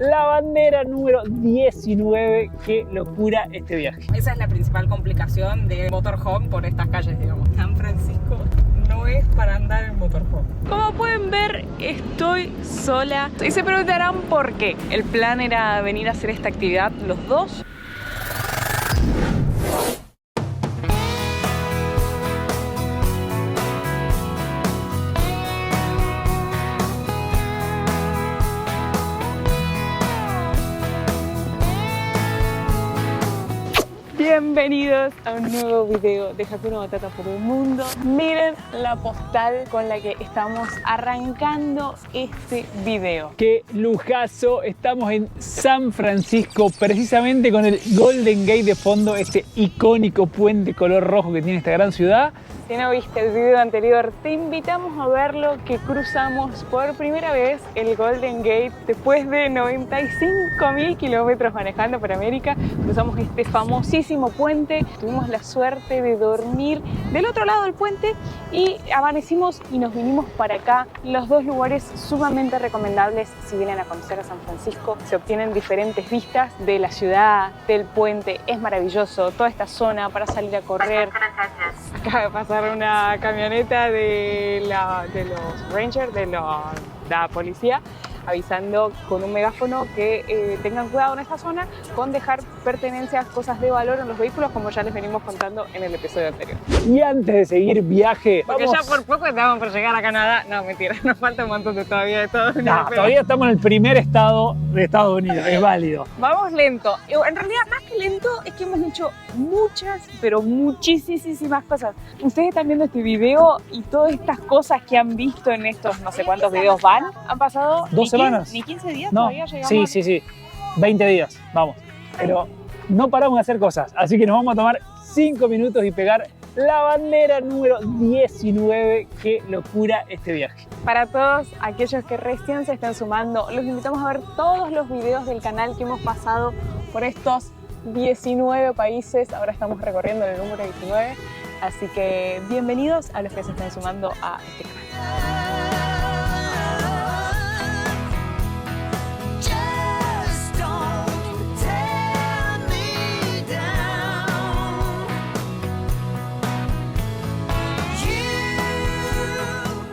la bandera número 19. Qué locura este viaje. Esa es la principal complicación de motorhome por estas calles, digamos. San Francisco no es para andar en motorhome. Como pueden ver, estoy sola y se preguntarán por qué. El plan era venir a hacer esta actividad los dos. Bienvenidos a un nuevo video de Hakuna Matata por el mundo. Miren la postal con la que estamos arrancando este video. Qué lujazo, estamos en San Francisco, precisamente con el Golden Gate de fondo, este icónico puente color rojo que tiene esta gran ciudad. Si no viste el video anterior, te invitamos a verlo, que cruzamos por primera vez el Golden Gate después de 95.000 kilómetros manejando por América. Cruzamos este famosísimo puente, tuvimos la suerte de dormir del otro lado del puente y amanecimos y nos vinimos para acá. Los dos lugares sumamente recomendables si vienen a conocer a San Francisco. Se obtienen diferentes vistas de la ciudad, del puente, es maravilloso. Toda esta zona para salir a correr. Acaba de pasar una camioneta de los Rangers, de la policía, avisando con un megáfono que tengan cuidado en esta zona con dejar pertenencias, cosas de valor en los vehículos, como ya les venimos contando en el episodio anterior. Y antes de seguir viaje, porque ya por poco estamos por llegar a Canadá. No, mentira, nos falta un montón todavía de todo. No, todavía estamos en el primer estado de Estados Unidos, es válido. Vamos lento. En realidad, más que lento, es que hemos hecho muchas, pero muchísimas cosas. Ustedes están viendo este video y todas estas cosas que han visto en estos no sé cuántos videos han pasado 2 semanas. Ni 15 días No, todavía llegamos. sí, 20 días, vamos. Pero no paramos de hacer cosas, así que nos vamos a tomar 5 minutos y pegar la bandera número 19. Qué locura este viaje. Para todos aquellos que recién se están sumando, los invitamos a ver todos los videos del canal que hemos pasado por estos 19 países. Ahora estamos recorriendo el número 19, así que bienvenidos a los que se están sumando a este canal.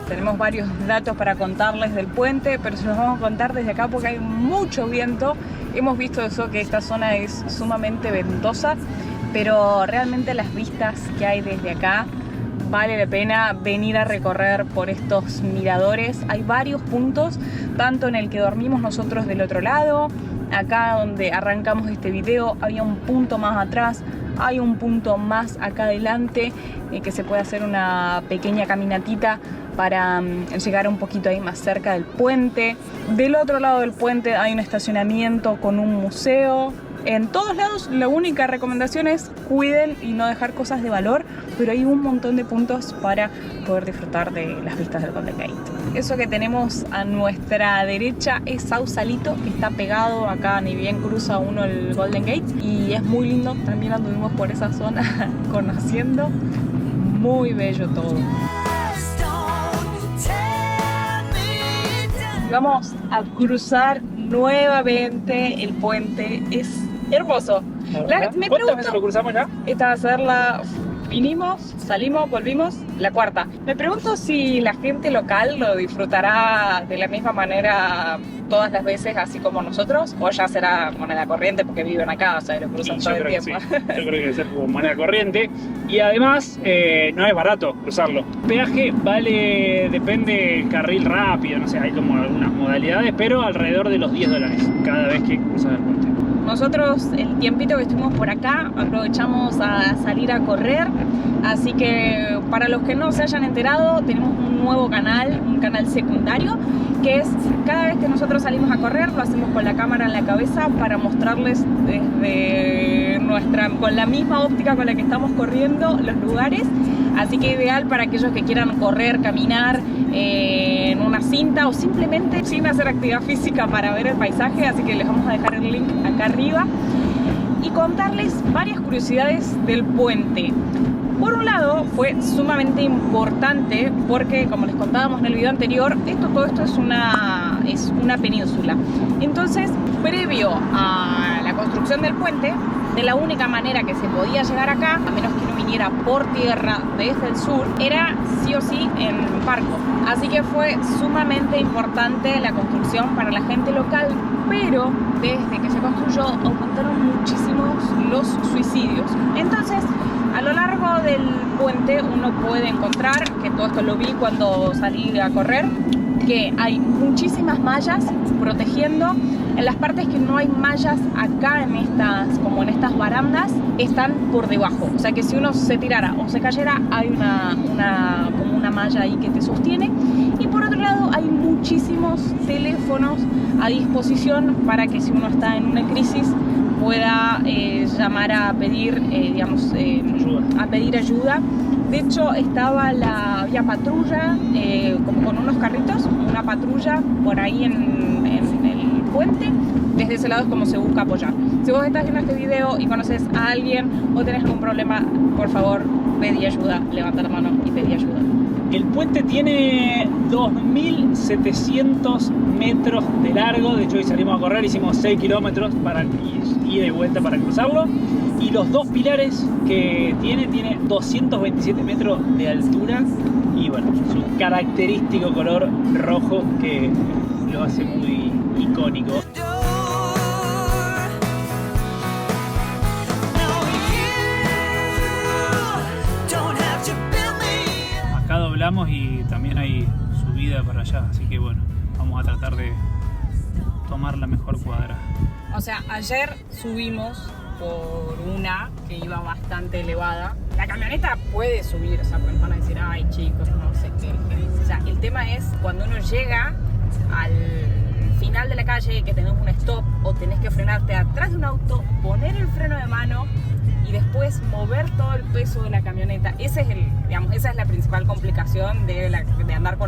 Tenemos varios datos para contarles del puente, pero se los vamos a contar desde acá porque hay mucho viento. Hemos visto eso, que esta zona es sumamente ventosa, pero realmente las vistas que hay desde acá vale la pena venir a recorrer por estos miradores. Hay varios puntos, tanto en el que dormimos nosotros del otro lado, acá donde arrancamos este video, había un punto más atrás, hay un punto más acá adelante que se puede hacer una pequeña caminatita para llegar un poquito ahí más cerca del puente. Del otro lado del puente hay un estacionamiento con un museo. En todos lados la única recomendación es cuiden y no dejar cosas de valor, pero hay un montón de puntos para poder disfrutar de las vistas del Golden Gate. Eso que tenemos a nuestra derecha es Sausalito, que está pegado acá, ni bien cruza uno el Golden Gate, y es muy lindo. También anduvimos por esa zona conociendo. Muy bello todo. Vamos a cruzar nuevamente el puente. Es hermoso. Me ¿Cuántas veces lo cruzamos ya? Esta va a ser la... Vinimos, salimos, volvimos, la cuarta. Me pregunto si la gente local lo disfrutará de la misma manera todas las veces, así como nosotros, o ya será moneda corriente porque viven acá, o sea, lo cruzan todo el tiempo. Sí. Yo creo que debe ser como moneda corriente. Y además, no es barato cruzarlo. El peaje vale, depende del carril rápido, no sé, hay como algunas modalidades, pero alrededor de los $10 cada vez que cruzas el puente. Nosotros el tiempito que estuvimos por acá aprovechamos a salir a correr, así que para los que no se hayan enterado tenemos un nuevo canal, un canal secundario, que es cada vez que nosotros salimos a correr lo hacemos con la cámara en la cabeza para mostrarles desde con la misma óptica con la que estamos corriendo los lugares, así que ideal para aquellos que quieran correr, caminar en una cinta o simplemente sin hacer actividad física para ver el paisaje, así que les vamos a dejar el link acá arriba y contarles varias curiosidades del puente. Por un lado, fue sumamente importante porque, como les contábamos en el video anterior, todo esto es una es una península. Entonces, previo a la construcción del puente, de la única manera que se podía llegar acá, a menos que uno viniera por tierra desde el sur, era sí o sí en barco. Así que fue sumamente importante la construcción para la gente local, pero desde que se construyó aumentaron muchísimos los suicidios. Entonces, a lo largo del puente uno puede encontrar, que todo esto lo vi cuando salí a correr, que hay muchísimas mallas protegiendo. En las partes que no hay mallas acá en estas barandas, están por debajo. O sea que si uno se tirara o se cayera, hay como una malla ahí que te sostiene. Y por otro lado hay muchísimos teléfonos a disposición para que si uno está en una crisis pueda llamar a pedir, a pedir ayuda. De hecho, había patrulla, como con unos carritos, una patrulla por ahí en el puente. Desde ese lado es como se busca apoyar. Si vos estás viendo este video y conoces a alguien o tenés algún problema, por favor, pedí ayuda, levanta la mano y pedí ayuda. El puente tiene 2.700 metros de largo. De hecho, hoy salimos a correr, hicimos 6 kilómetros para ida y vuelta para cruzarlo. Y los dos pilares que tiene 227 metros de altura. Y bueno, su característico color rojo que lo hace muy icónico. Acá doblamos y también hay subida para allá, así que bueno, vamos a tratar de tomar la mejor cuadra. O sea, ayer subimos por una que iba bastante elevada. La camioneta puede subir, o sea, pues van a decir, ay chicos, no sé qué. O sea, el tema es cuando uno llega al final de la calle, que tenés un stop o tenés que frenarte atrás de un auto, poner el freno de mano y después mover todo el peso de la camioneta. Esa es la principal complicación de andar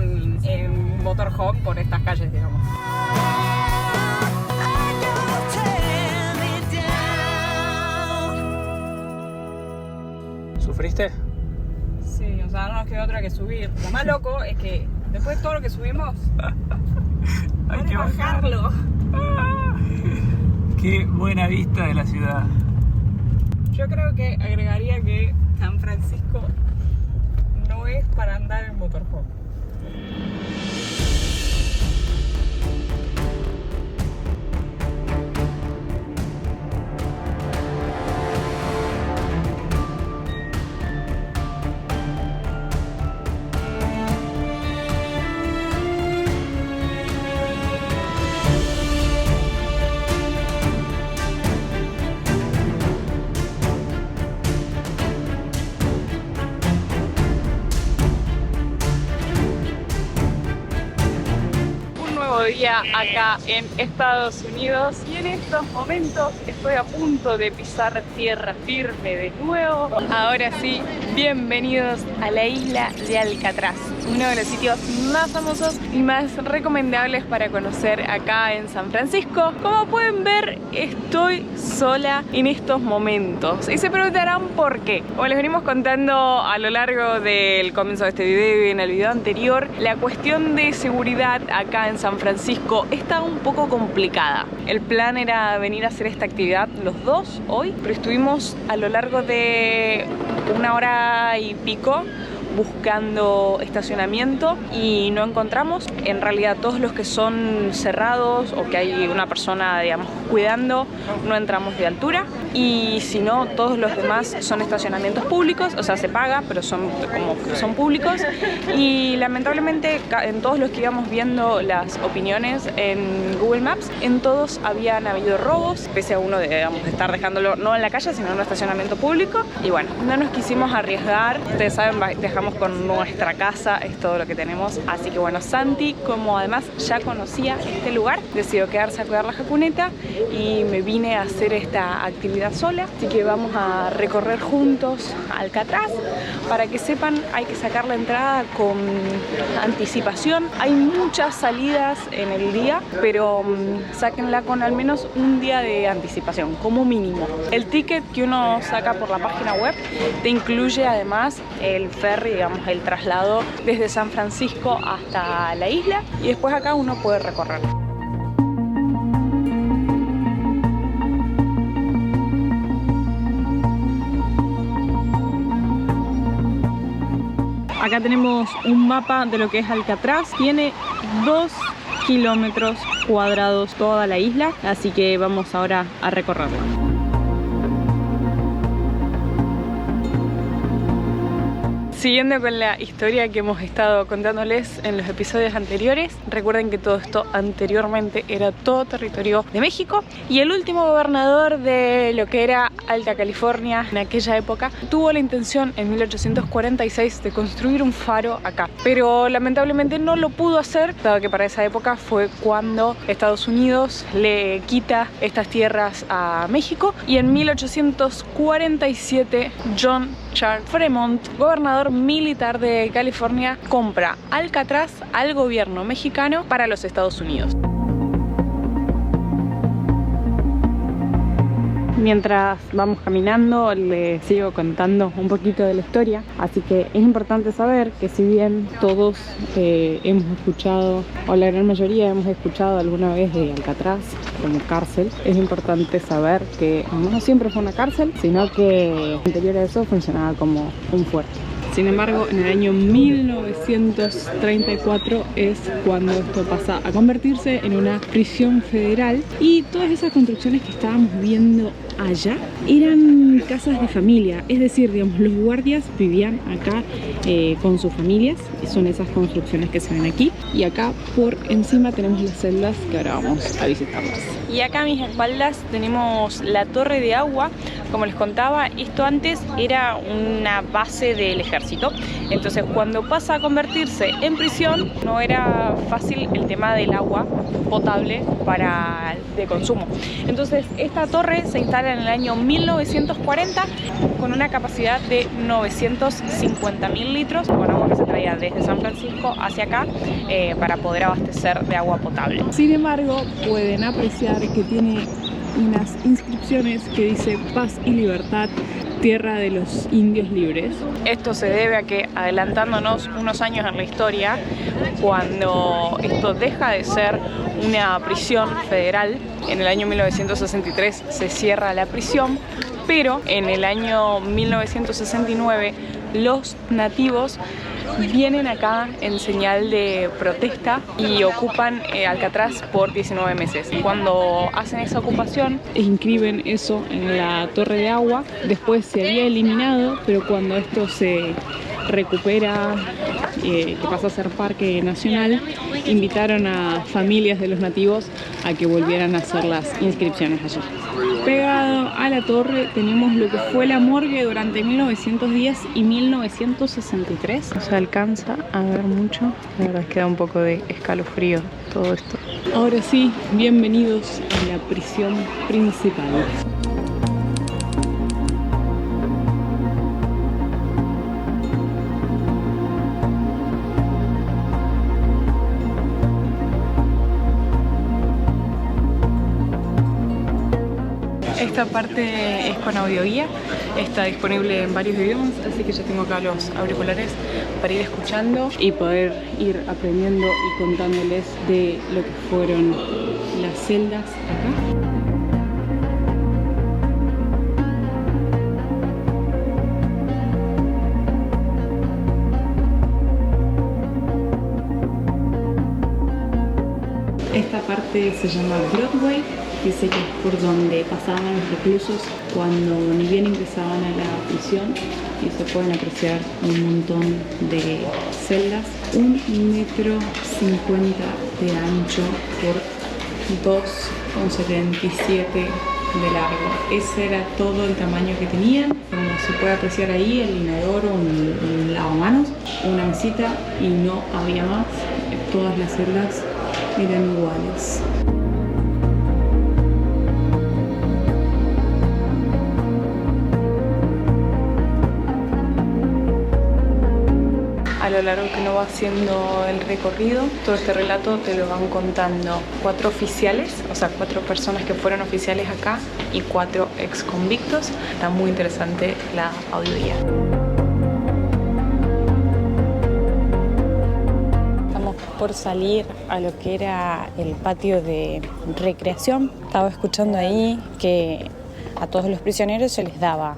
en motorhome por estas calles, digamos. ¿Sufriste? Sí, o sea, no nos queda otra que subir. Lo más loco es que después de todo lo que subimos, hay que bajarlo. Qué buena vista de la ciudad. Yo creo que agregaría que San Francisco no es para andar en motorhome. Día acá en Estados Unidos y en estos momentos estoy a punto de pisar tierra firme de nuevo. Ahora sí, bienvenidos a la isla de Alcatraz, uno de los sitios más famosos y más recomendables para conocer acá en San Francisco. Como pueden ver, estoy sola en estos momentos y se preguntarán por qué. Como les venimos contando a lo largo del comienzo de este video y en el video anterior, la cuestión de seguridad acá en San Francisco está un poco complicada. El plan era venir a hacer esta actividad los dos hoy, pero estuvimos a lo largo de 1 hora y pico buscando estacionamiento y no encontramos. En realidad todos los que son cerrados o que hay una persona, digamos, cuidando, no entramos de altura, y si no, todos los demás son estacionamientos públicos, o sea, se paga, pero son públicos. Y lamentablemente en todos los que íbamos viendo las opiniones en Google Maps, en todos habían habido robos, pese a uno de, digamos, estar dejándolo no en la calle, sino en un estacionamiento público. Y bueno, no nos quisimos arriesgar. Ustedes saben, dejamos con nuestra casa, es todo lo que tenemos. Así que bueno, Santi, como además ya conocía este lugar, decidió quedarse a cuidar la jacuneta y me vine a hacer esta actividad sola. Así que vamos a recorrer juntos Alcatraz. Para que sepan, hay que sacar la entrada con anticipación. Hay muchas salidas en el día, pero sáquenla con al menos un día de anticipación, como mínimo. El ticket que uno saca por la página web te incluye además el ferry digamos, el traslado desde San Francisco hasta la isla, y después acá uno puede recorrer. Acá tenemos un mapa de lo que es Alcatraz. Tiene 2 kilómetros cuadrados toda la isla, así que vamos ahora a recorrerla. Siguiendo con la historia que hemos estado contándoles en los episodios anteriores, recuerden que todo esto anteriormente era todo territorio de México, y el último gobernador de lo que era Alta California en aquella época tuvo la intención en 1846 de construir un faro acá, pero lamentablemente no lo pudo hacer, dado que para esa época fue cuando Estados Unidos le quita estas tierras a México, y en 1847 John Charles Fremont, gobernador militar de California, compra Alcatraz al gobierno mexicano para los Estados Unidos. Mientras vamos caminando, les sigo contando un poquito de la historia, así que es importante saber que si bien todos hemos escuchado, o la gran mayoría hemos escuchado alguna vez de Alcatraz como cárcel, es importante saber que no siempre fue una cárcel, sino que anterior a eso funcionaba como un fuerte. Sin embargo, en el año 1934 es cuando esto pasa a convertirse en una prisión federal, y todas esas construcciones que estábamos viendo allá eran casas de familia, es decir, digamos, los guardias vivían acá con sus familias, y son esas construcciones que se ven aquí, y acá por encima tenemos las celdas que ahora vamos a visitarlas. Y acá a mis espaldas tenemos la torre de agua. Como les contaba, esto antes era una base del ejército, entonces cuando pasa a convertirse en prisión no era fácil el tema del agua potable de consumo. Entonces esta torre se instala en el año 1940 con una capacidad de 950.000 litros con agua que se traía desde San Francisco hacia acá para poder abastecer de agua potable. Sin embargo, pueden apreciar que tiene unas inscripciones que dice paz y libertad, tierra de los indios libres. Esto se debe a que, adelantándonos unos años en la historia, cuando esto deja de ser una prisión federal, en el año 1963 se cierra la prisión, pero en el año 1969 los nativos vienen acá en señal de protesta y ocupan Alcatraz por 19 meses. Cuando hacen esa ocupación, inscriben eso en la torre de agua. Después se había eliminado, pero cuando esto se recupera, que pasa a ser parque nacional, invitaron a familias de los nativos a que volvieran a hacer las inscripciones allí. Pegado a la torre tenemos lo que fue la morgue durante 1910 y 1963. No se alcanza a ver mucho, la verdad es que da un poco de escalofrío todo esto. Ahora sí, bienvenidos a la prisión principal. Esta parte es con audioguía, está disponible en varios idiomas, así que yo tengo acá los auriculares para ir escuchando y poder ir aprendiendo y contándoles de lo que fueron las celdas acá. Esta parte se llama Broadway, dice que es por donde pasaban los reclusos cuando ni bien ingresaban a la prisión, y se pueden apreciar un montón de celdas, 1,50 metros de ancho por 2,77 de largo. Ese era todo el tamaño que tenían. Como se puede apreciar ahí, el inodoro, un lavamanos, una mesita, y no había más. Todas las celdas eran iguales. A lo largo que uno va haciendo el recorrido, todo este relato te lo van contando 4 oficiales, o sea, 4 personas que fueron oficiales acá y 4 ex convictos. Está muy interesante la audioguía. por salir a lo que era el patio de recreación. Estaba escuchando ahí que a todos los prisioneros se les daba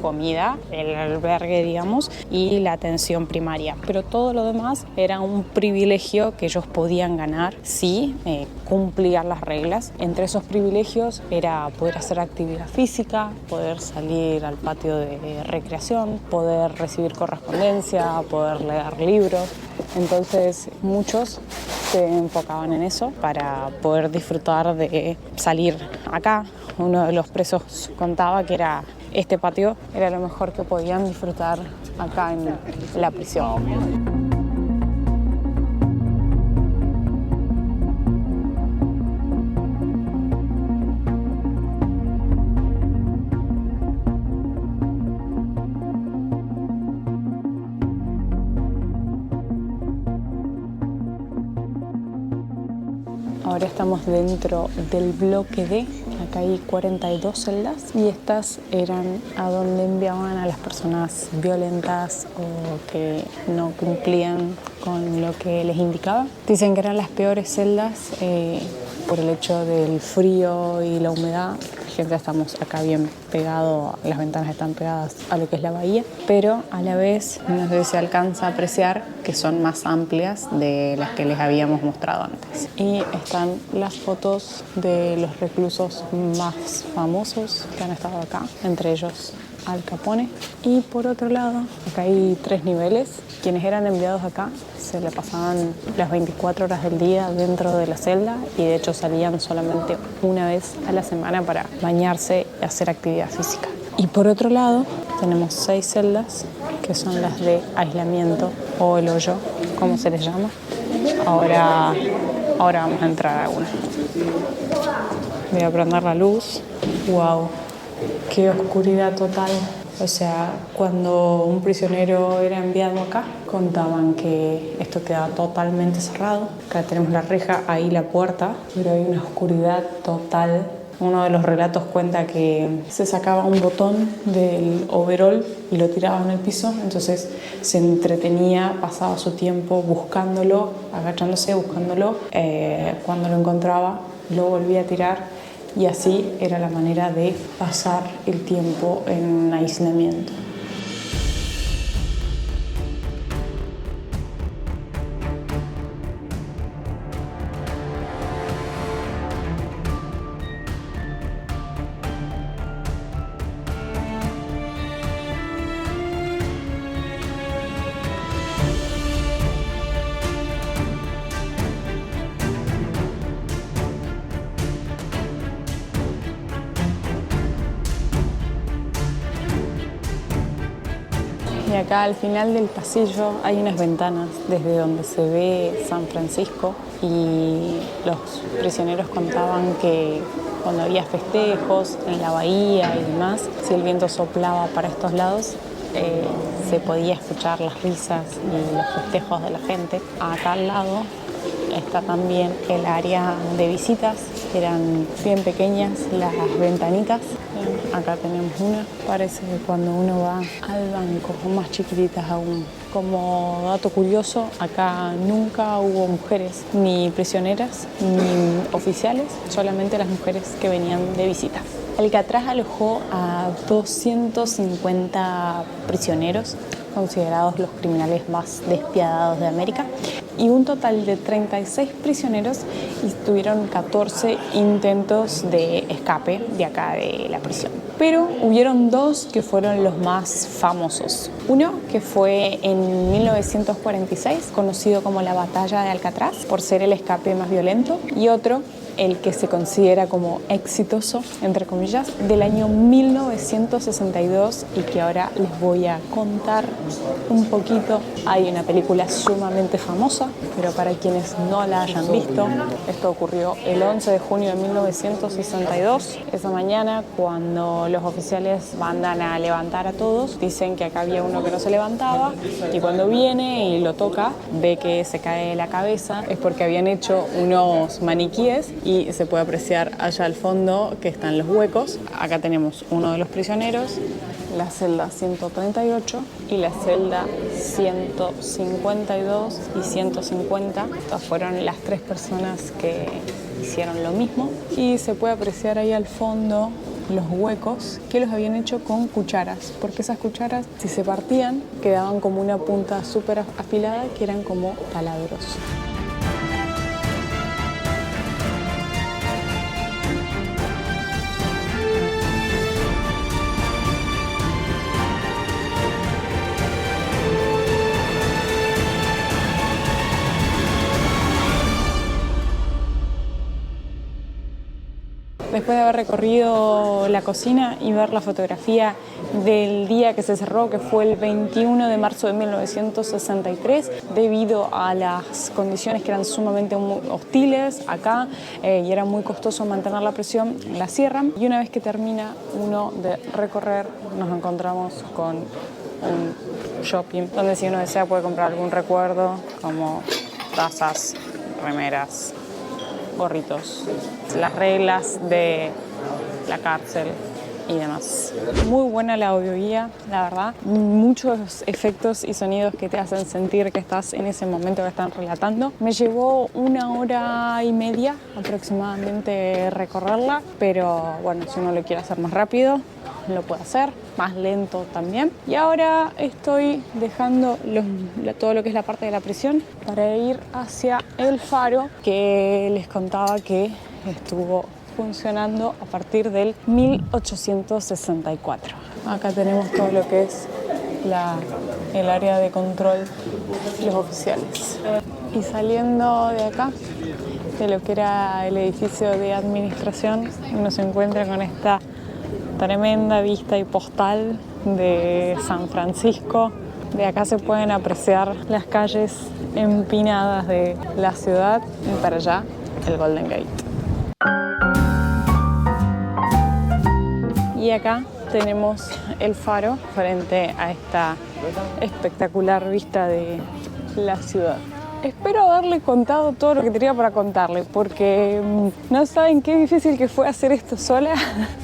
comida, el albergue, digamos, y la atención primaria. Pero todo lo demás era un privilegio que ellos podían ganar si cumplían las reglas. Entre esos privilegios era poder hacer actividad física, poder salir al patio de recreación, poder recibir correspondencia, poder leer libros. Entonces muchos se enfocaban en eso para poder disfrutar de salir acá. Uno de los presos contaba que este patio era lo mejor que podían disfrutar acá en la prisión. Ahora estamos dentro del bloque D. Acá hay 42 celdas y estas eran a donde enviaban a las personas violentas o que no cumplían con lo que les indicaba. Dicen que eran las peores celdas por el hecho del frío y la humedad. Gente, estamos acá bien pegado, las ventanas están pegadas a lo que es la bahía, pero a la vez no sé si se alcanza a apreciar que son más amplias de las que les habíamos mostrado antes. Y están las fotos de los reclusos más famosos que han estado acá, entre ellos Al Capone. Y por otro lado, acá hay 3 niveles. Quienes eran enviados acá se le pasaban las 24 horas del día dentro de la celda y de hecho salían solamente una vez a la semana para bañarse y hacer actividad física. Y por otro lado tenemos 6 celdas que son las de aislamiento o el hoyo, como se les llama. Ahora vamos a entrar a una. Voy a prender la luz. ¡Wow! ¡Qué oscuridad total! O sea, cuando un prisionero era enviado acá, contaban que esto quedaba totalmente cerrado. Acá tenemos la reja, ahí la puerta, pero hay una oscuridad total. Uno de los relatos cuenta que se sacaba un botón del overol y lo tiraba en el piso, entonces se entretenía, pasaba su tiempo buscándolo, agachándose, buscándolo. Cuando lo encontraba, lo volvía a tirar. Y así era la manera de pasar el tiempo en aislamiento. Y acá al final del pasillo hay unas ventanas desde donde se ve San Francisco y los prisioneros contaban que cuando había festejos en la bahía y demás, si el viento soplaba para estos lados, se podía escuchar las risas y los festejos de la gente. Acá al lado está también el área de visitas, que eran bien pequeñas las ventanitas. Acá tenemos una, parece que cuando uno va al banco, más chiquititas aún. Como dato curioso, acá nunca hubo mujeres, ni prisioneras, ni oficiales, solamente las mujeres que venían de visita. Alcatraz alojó a 250 prisioneros, considerados los criminales más despiadados de América, y un total de 36 prisioneros y tuvieron 14 intentos de escape de acá de la prisión. Pero hubieron 2 que fueron los más famosos. Uno que fue en 1946, conocido como la Batalla de Alcatraz, por ser el escape más violento, y otro, el que se considera como exitoso, entre comillas, del año 1962 y que ahora les voy a contar un poquito. Hay una película sumamente famosa, pero para quienes no la hayan visto, esto ocurrió el 11 de junio de 1962. Esa mañana, cuando los oficiales mandan a levantar a todos, dicen que acá había uno que no se levantaba y cuando viene y lo toca, ve que se cae la cabeza. Es porque habían hecho unos maniquíes y se puede apreciar allá al fondo que están los huecos. Acá tenemos uno de los prisioneros, la celda 138 y la celda 152 y 150. Estas fueron las 3 personas que hicieron lo mismo. Y se puede apreciar ahí al fondo los huecos que los habían hecho con cucharas, porque esas cucharas, si se partían, quedaban como una punta súper afilada que eran como taladros. Después de haber recorrido la cocina y ver la fotografía del día que se cerró, que fue el 21 de marzo de 1963, debido a las condiciones que eran sumamente hostiles acá y era muy costoso mantener la presión, la cierran. Y una vez que termina uno de recorrer, nos encontramos con un shopping donde si uno desea puede comprar algún recuerdo como tazas, remeras, gorritos, las reglas de la cárcel y demás. Muy buena la audioguía, la verdad. Muchos efectos y sonidos que te hacen sentir que estás en ese momento que están relatando. Me llevó 1 hora y media aproximadamente recorrerla, pero bueno, si uno lo quiere hacer más rápido, lo puede hacer, más lento también. Y ahora estoy dejando todo lo que es la parte de la prisión para ir hacia el faro que les contaba que estuvo funcionando a partir del 1864. Acá tenemos todo lo que es el área de control de los oficiales. Y saliendo de acá, de lo que era el edificio de administración, uno se encuentra con esta tremenda vista y postal de San Francisco. De acá se pueden apreciar las calles empinadas de la ciudad y para allá el Golden Gate. Y acá tenemos el faro frente a esta espectacular vista de la ciudad. Espero haberle contado todo lo que tenía para contarle, porque no saben qué difícil que fue hacer esto sola,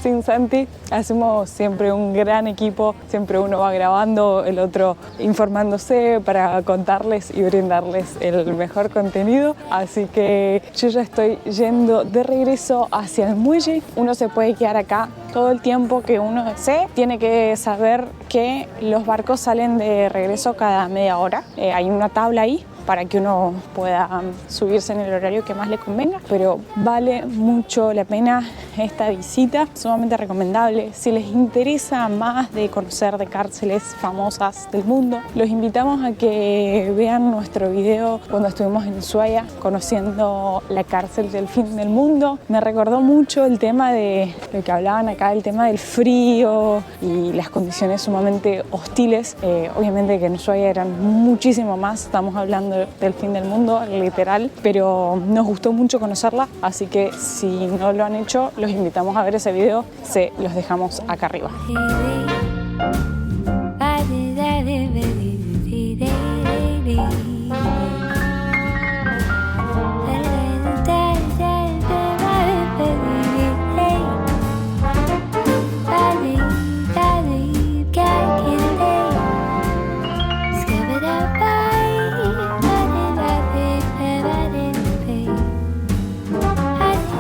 sin Santi. Hacemos siempre un gran equipo, siempre uno va grabando, el otro informándose para contarles y brindarles el mejor contenido. Así que yo ya estoy yendo de regreso hacia el muelle. Uno se puede quedar acá todo el tiempo que uno desee. Tiene que saber que los barcos salen de regreso cada media hora. Hay una tabla ahí para que uno pueda subirse en el horario que más le convenga, pero vale mucho la pena esta visita, sumamente recomendable. Si les interesa más de conocer de cárceles famosas del mundo, los invitamos a que vean nuestro video cuando estuvimos en Ushuaia conociendo la cárcel del fin del mundo. Me recordó mucho el tema de lo que hablaban acá, el tema del frío y las condiciones sumamente hostiles. Obviamente que en Ushuaia eran muchísimo más, estamos hablando del fin del mundo, literal, pero nos gustó mucho conocerla, así que si no lo han hecho, los invitamos a ver ese video, se los dejamos acá arriba.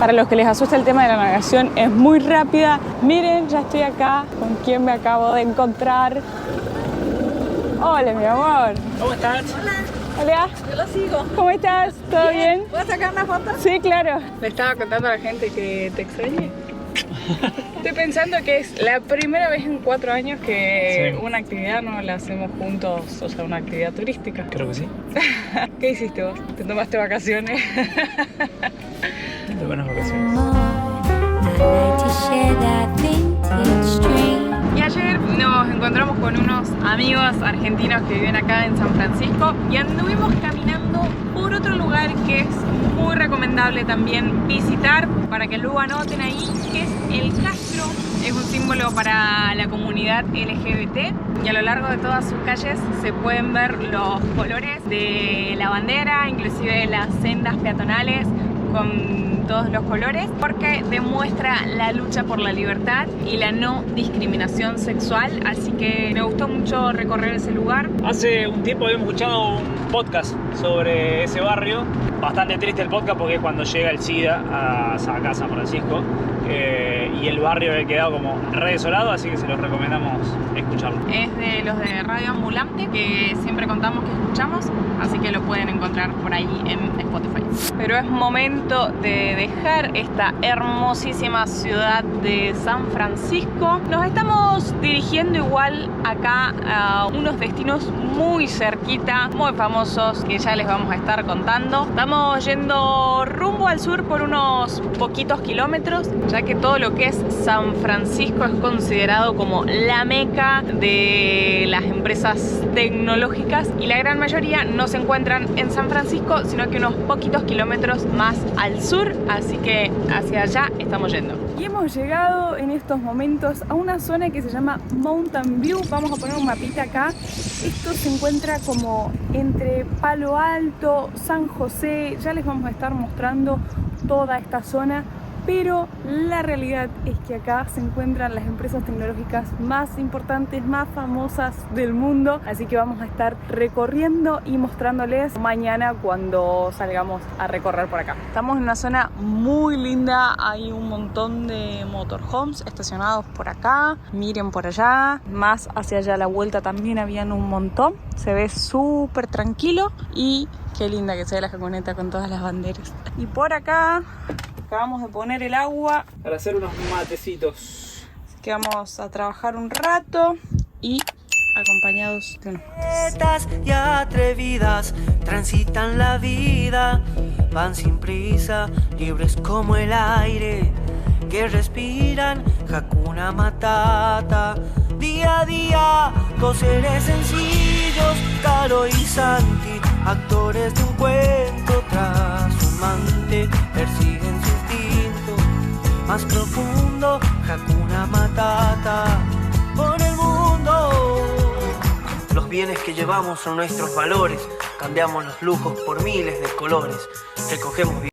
Para los que les asusta el tema de la navegación, es muy rápida. Miren, ya estoy acá con quien me acabo de encontrar. Hola, mi amor. ¿Cómo estás? Hola. Yo lo sigo. ¿Cómo estás? ¿Todo bien? ¿Puedo sacar una foto? Sí, claro. Le estaba contando a la gente que te extrañé. Estoy pensando que es la primera vez en 4 años que una actividad no la hacemos juntos, o sea, una actividad turística. Creo que sí. ¿Qué hiciste vos? ¿Te tomaste vacaciones? De buenas vacaciones. Y ayer nos encontramos con unos amigos argentinos que viven acá en San Francisco y anduvimos caminando por otro lugar que es muy recomendable también visitar, para que luego anoten ahí, que es el Castro. Es un símbolo para la comunidad LGBT y a lo largo de todas sus calles se pueden ver los colores de la bandera, inclusive las sendas peatonales. con todos los colores porque demuestra la lucha por la libertad y la no discriminación sexual, así que me gustó mucho recorrer ese lugar. Hace un tiempo habíamos escuchado un podcast sobre ese barrio, bastante triste el podcast porque es cuando llega el SIDA acá a San Francisco, y el barrio había quedado como re desolado, así que se los recomendamos escucharlo. Es de los de Radio Ambulante, que siempre contamos que escuchamos, así que lo pueden encontrar por ahí en Spotify. Pero es momento de dejar esta hermosísima ciudad de San Francisco. Nos estamos dirigiendo igual acá a unos destinos muy cerquita, muy famosos, que ya les vamos a estar contando. Estamos yendo rumbo al sur por unos poquitos kilómetros, ya que todo lo que es San Francisco es considerado como la meca de las empresas tecnológicas y la gran mayoría no se encuentran en San Francisco, sino que unos poquitos kilómetros más al sur, así que hacia allá estamos yendo. Y hemos llegado en estos momentos a una zona que se llama Mountain View. Vamos a poner un mapita acá. Esto se encuentra como entre Palo Alto, San José. Ya les vamos a estar mostrando toda esta zona, pero la realidad es que acá se encuentran las empresas tecnológicas más importantes, más famosas del mundo, así que vamos a estar recorriendo y mostrándoles mañana cuando salgamos a recorrer por acá. Estamos en una zona muy linda, hay un montón de motorhomes estacionados por acá, miren por allá, más hacia allá a la vuelta también habían un montón, se ve súper tranquilo y qué linda que se ve la camioneta con todas las banderas. Y por acá acabamos de poner el agua para hacer unos matecitos. Así que vamos a trabajar un rato y acompañados de unos mates. Y atrevidas transitan la vida, van sin prisa, libres como el aire que respiran. Hakuna Matata, día a día, dos seres sencillos, Caro y Santi, actores de un cuento tras un mante, persiguen su instinto más profundo. Hakuna Matata por el mundo. Los bienes que llevamos son nuestros valores, cambiamos los lujos por miles de colores, recogemos